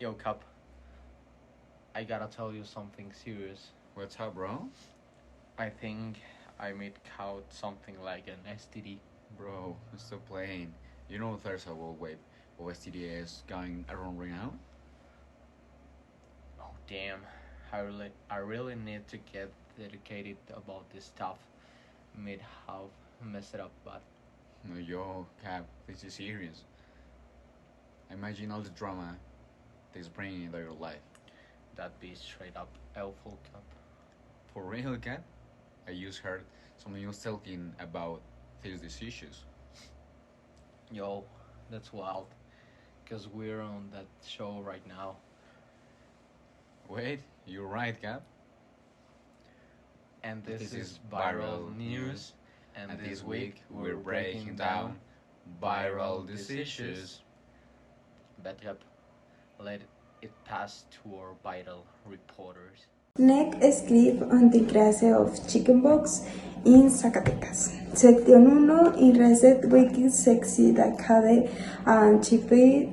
Yo, Cup, I gotta tell you something serious. What's up, bro? I think I made out something like an STD. Bro, stop playing. You know there's a world wave of STDs going around right now? Oh, damn. I really need to get dedicated about this stuff. Made have messed it up, but No, yo, Cap, this is serious. Imagine all the drama this bringing into your life. that'd be straight up awful, Cup. For real, Cap? I just heard some news talking about these issues. Yo, that's wild. Because we're on that show right now. Wait, you're right, Cap. And this This is is Viral Viral News. News, And and this week we're breaking breaking down down viral viral decisions. decisions. But Cup, let it pass to our vital reporters. Next script on the class of chickenpox in Zacatecas. Section 1 in Reset Wiki Sexy Decade and Chippy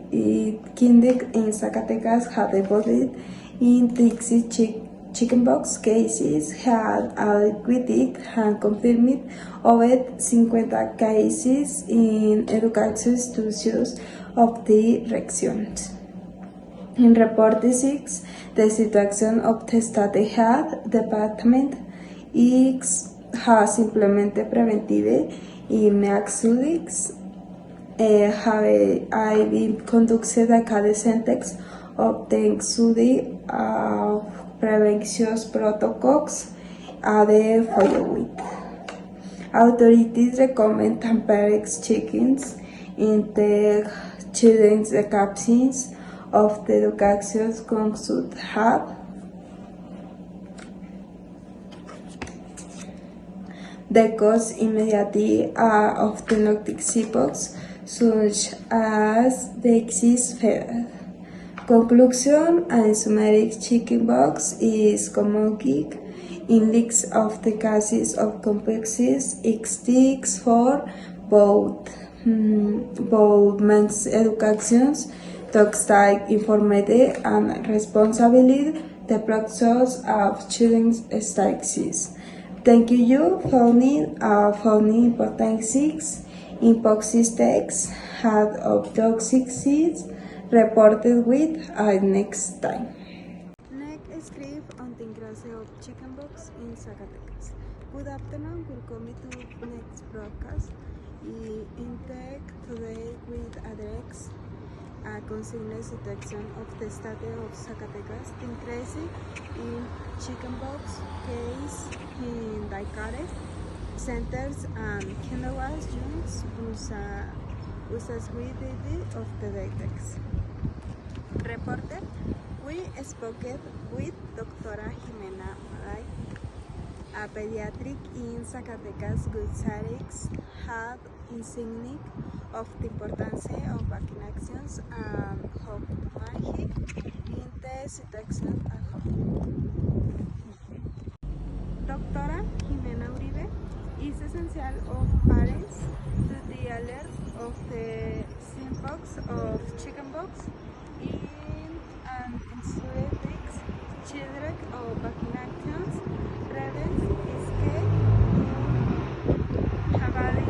Kindic in Zacatecas have reported in 36 chickenpox cases had acquitted and confirmed over 50 cases in educational institutions of the regions. In Report 6, the situation of the State Health Department has implemented preventive measures have been conducted a cada sentence of the study of prevention protocols the following. Authorities recommend temperature check-ins in the children's cabins of the educational consulate have the cause immediately of the noticiero, such as the exist fever. Conclusion and summary chickenpox is common in leaks of the cases of complexes exists for both men's educations, toxic informative and responsibility the process of children's studies. Thank you for important six in text had of toxic seeds reported with next time. Next script on the class of chickenpox in Zacatecas. Good afternoon, welcome to next broadcast. In tech today with address concerning situation of the state of Zacatecas, increase in chickenpox case in Daikare centers and kindergarten units uses with of the data. Reporter, we spoke with Dr. Jimena Maday, a pediatric in Zacatecas Gutierrez had insignia of the importance of vaccinations and how to manage in the situation at home. Doctora Jimena Uribe is essential of parents to the alert of the symptoms of chickenpox in and instructs children of vaccinations prevents escape to Havali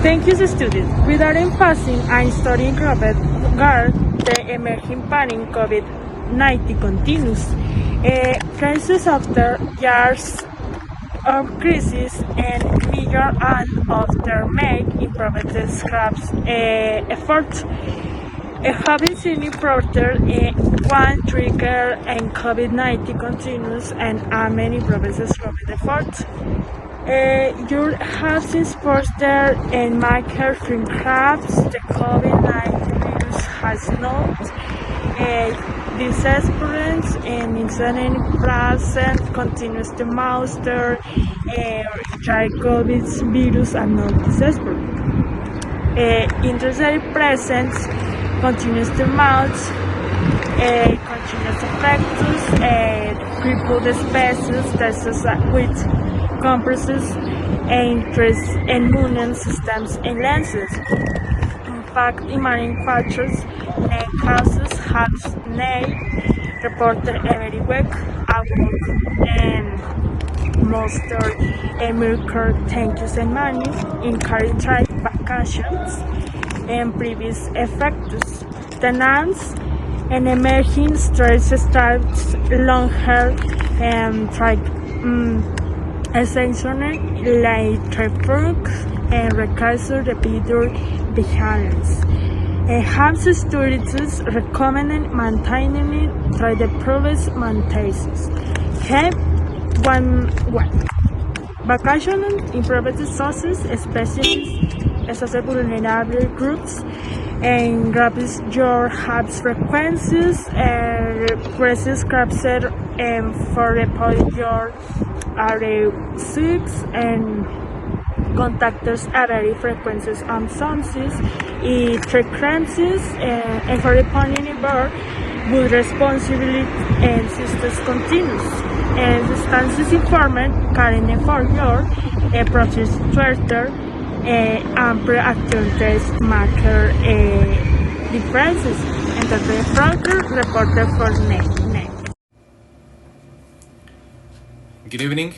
Thank you, students. Regarding passing and studying Robert Guard, the emerging panic COVID-19 continues. Crisis after years of crisis and major and after make improved scraps efforts. Having seen reported one trigger and COVID-19 continues and many provinces from the efforts. You have since posted and marker from crafts. The COVID-19 virus has not disappearance and incident present continues to master COVID virus and not disappearance. Interested presence continuous termites, continuous effectus, crippled species versus with compresses, interest immune systems and lenses. In fact, in marine creatures, nail causes have snail reported every week about monster Mercury tanks and money in carry trade vacations and previous effects. Tenants and emerging stress stripes, long hair and tribe essentially like traffics and recursive repeater vigilance. Have studies recommended maintaining try the previous maintenance. Have one vacation in private sources, especially vulnerable groups, and grabs your habs frequencies, presses capture for report your R6 and contactors are very frequencies on sources frequencies and for reporting board with responsibility and systems continuous and substances informant carrying for your process Twitter and pre-action test marker differences and the further reported for next. Good evening.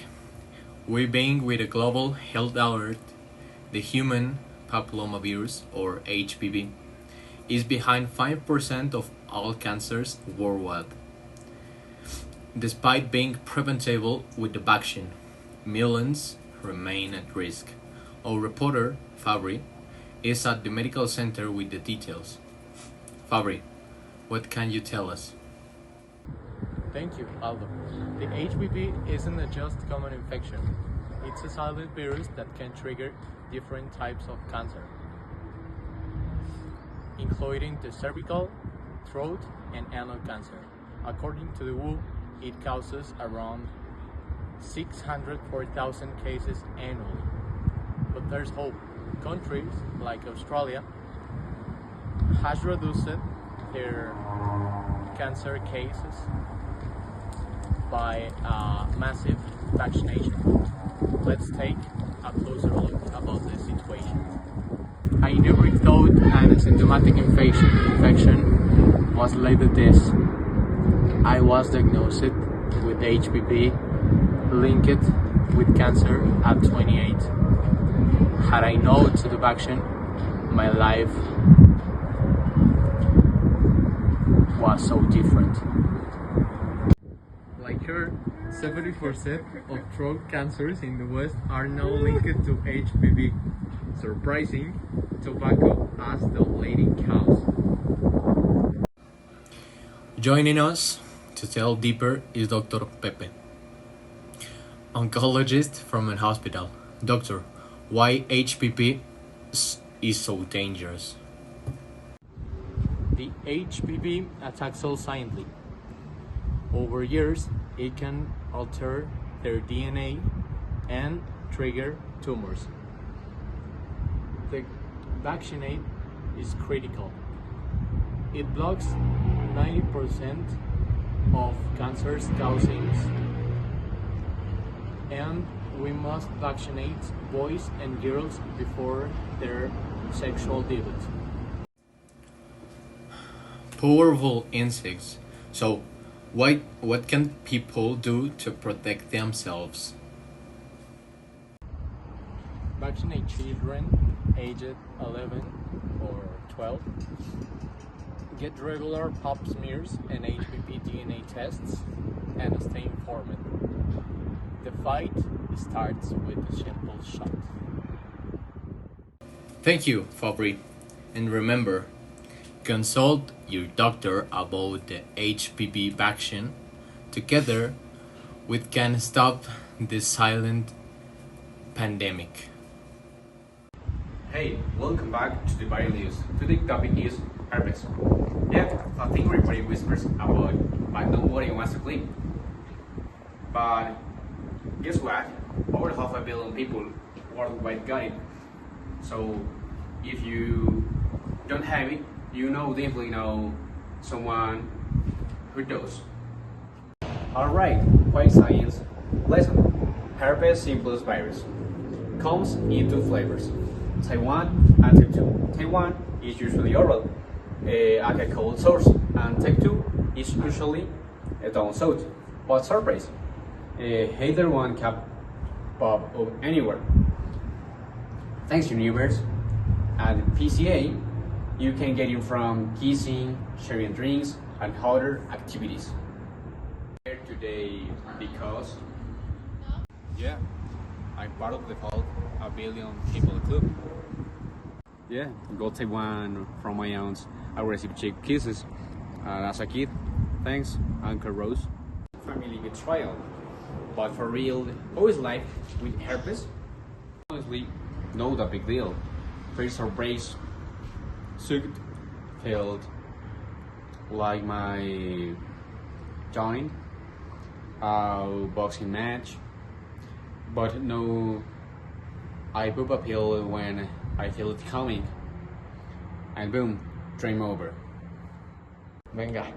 We being with a global health alert, the human papillomavirus or HPV is behind 5% of all cancers worldwide. Despite being preventable with the vaccine, millions remain at risk. Our reporter, Fabri, is at the medical center with the details. Fabri, what can you tell us? Thank you, Aldo. The HPV isn't a just common infection. It's a silent virus that can trigger different types of cancer, including the cervical, throat, and anal cancer. According to the WHO, it causes around 604,000 cases annually. But there's hope. Countries like Australia has reduced their cancer cases by massive vaccination. Let's take a closer look about the situation. I never thought an asymptomatic infection was like this. I was diagnosed with HPV linked with cancer at 28. Had I known to the vaccine, my life was so different. Like her, 70% of throat cancers in the West are now linked to HPV. Surprising, tobacco as the leading cause. Joining us to tell deeper is Dr. Pepe, oncologist from a hospital. Doctor, why HPV is so dangerous? The HPV attacks cells silently. Over years, it can alter their DNA and trigger tumors. The vaccinate is critical. It blocks 90% of cancer's causings, and we must vaccinate boys and girls before their sexual debut. Powerful insects. So, what can people do to protect themselves? Vaccinate children aged 11 or 12. Get regular pap smears and HPV DNA tests and stay informed. The fight starts with a simple shot. Thank you, Fabri. And remember, consult your doctor about the HPV vaccine. Together, we can stop this silent pandemic. Hey, welcome back to the viral news. Today's topic is herpes. Yeah, I think everybody whispers about, but nobody wants to clean. But guess what? Over half a billion people worldwide got it. So if you don't have it, you know definitely know someone who does. Alright, quick science lesson. Herpes simplex virus comes in two flavors, Taiwan and type 2. Taiwan is usually oral, at a cold source, and type 2 is usually down south. But surprise, either one can pop up anywhere. Thanks universe. And PCA, you can get it from kissing, sharing drinks, and other activities. Here today because yeah, I'm part of the Hulk a billion people club. Yeah, got one from my aunt's aggressive cheek kisses. As a kid, thanks, Uncle Rose. Family betrayal. But for real, how is life with herpes? Honestly, not a big deal. First surprise, sucked, felt like my joint, boxing match, but no, I poop a pill when I feel it coming, and boom, dream over. Venga.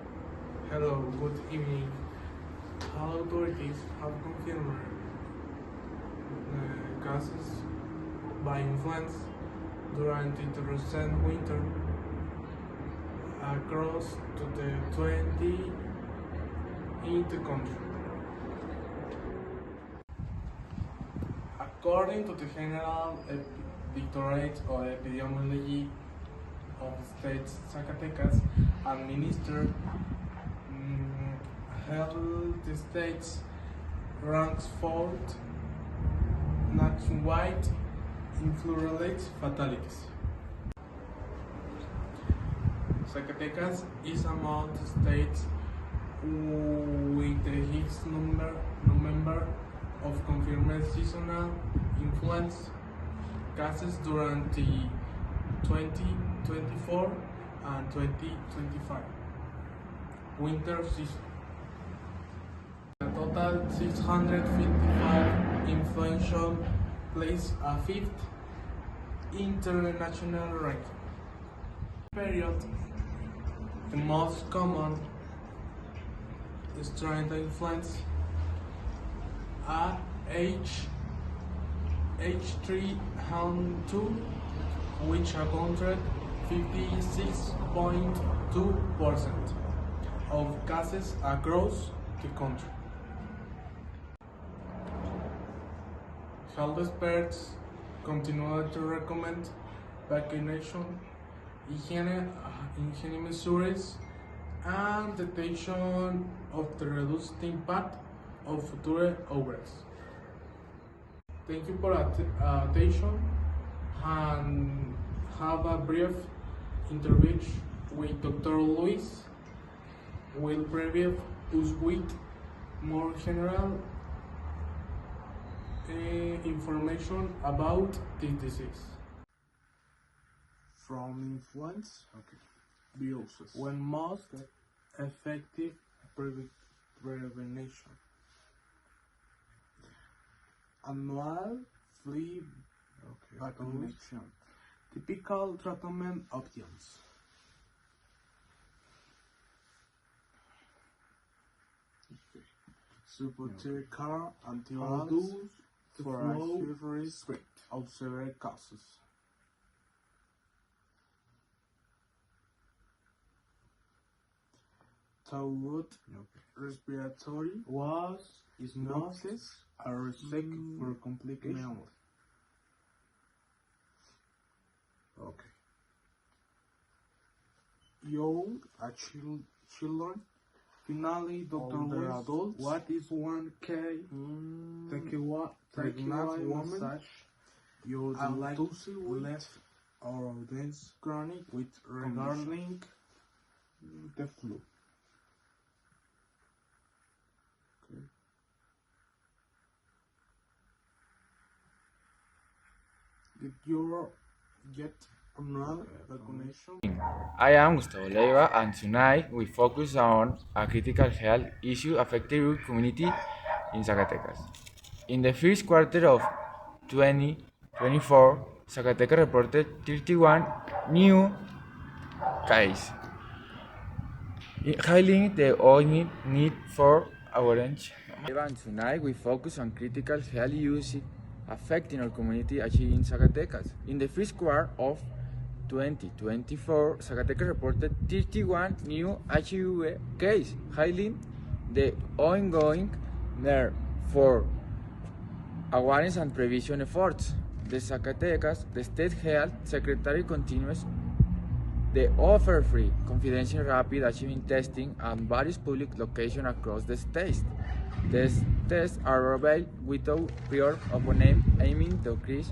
Hello, good evening. Authorities have confirmed cases by influenza during the recent winter across to the 20 in the country. According to the General Directorate of Epidemiology of the State Zacatecas and Minister Health, the state ranks fourth nationwide in flu-related fatalities. Zacatecas is among the states with the highest number of confirmed seasonal influenza cases during the 2024 and 2025 winter season. A total 655 influential place a fifth international ranking. Period. The most common strain of influenza are H3N2, which accounted 56.2% of cases across the country. Health experts continue to recommend vaccination, hygiene measures, and detection of the reduced impact of future outbreaks. Thank you for attention and have a brief interview with Dr. Luis will provide us with more general information about this disease. From influenza viruses, when most effective prevention. Annual flu vaccination. Typical treatment options. Supportive care antivirals for a risk of severe cases. Throat respiratory is not a risk for complications. Young children. Finally, Dr. Luis, adults, what is 1K? Pregnant woman, your left or dense chronic with regarding the flu. Did you get annual vaccination? I am Gustavo Leiva, and tonight we focus on a critical health issue affecting our community in Zacatecas. In the first quarter of 2024, Zacatecas reported 31 new case, highlighting the urgent need for awareness. And tonight we focus on critical health issues affecting our community achieving Zacatecas. In the first quarter of 2024, Zacatecas reported 31 new HIV cases, highlighting the ongoing need for awareness and prevention efforts. The Zacatecas, the State Health Secretary continues the offer free, confidential, rapid antigen testing at various public locations across the state. These tests are available without prior opponent, aiming to increase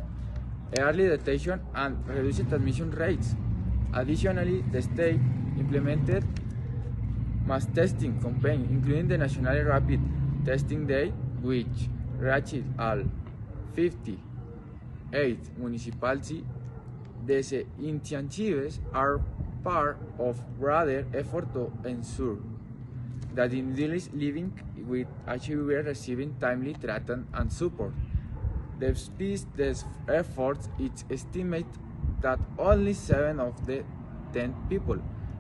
early detection and reduce admission rates. Additionally, the state implemented mass testing campaign, including the National Rapid Testing Day, which reached all 58 municipalities. These initiatives are part of broader effort to ensure that individuals living with HIV are receiving timely treatment and support. Despite these efforts, it's estimated that only 7 of the 10 people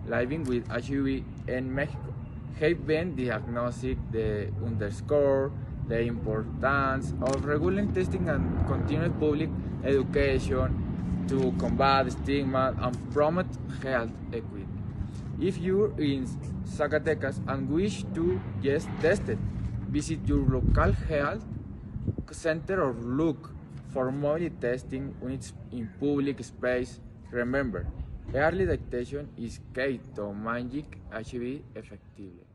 living with HIV in Mexico have been diagnosed. They underscore the importance of regular testing and continued public education to combat stigma and promote health equity. If you're in Zacatecas and wish to get tested, visit your local health center or look for mobile testing units in public space. Remember, early detection is key to managing HIV effectively.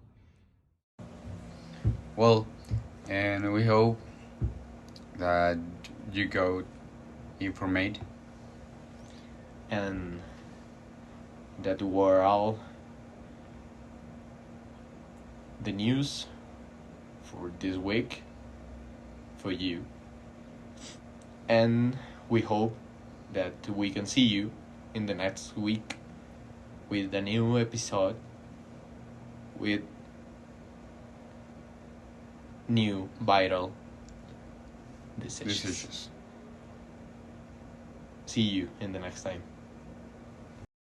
Well, and we hope that you got information and that were all the news for this week for you, and we hope that we can see you in the next week with a new episode with new vital decisions. decisions. See you in the next time.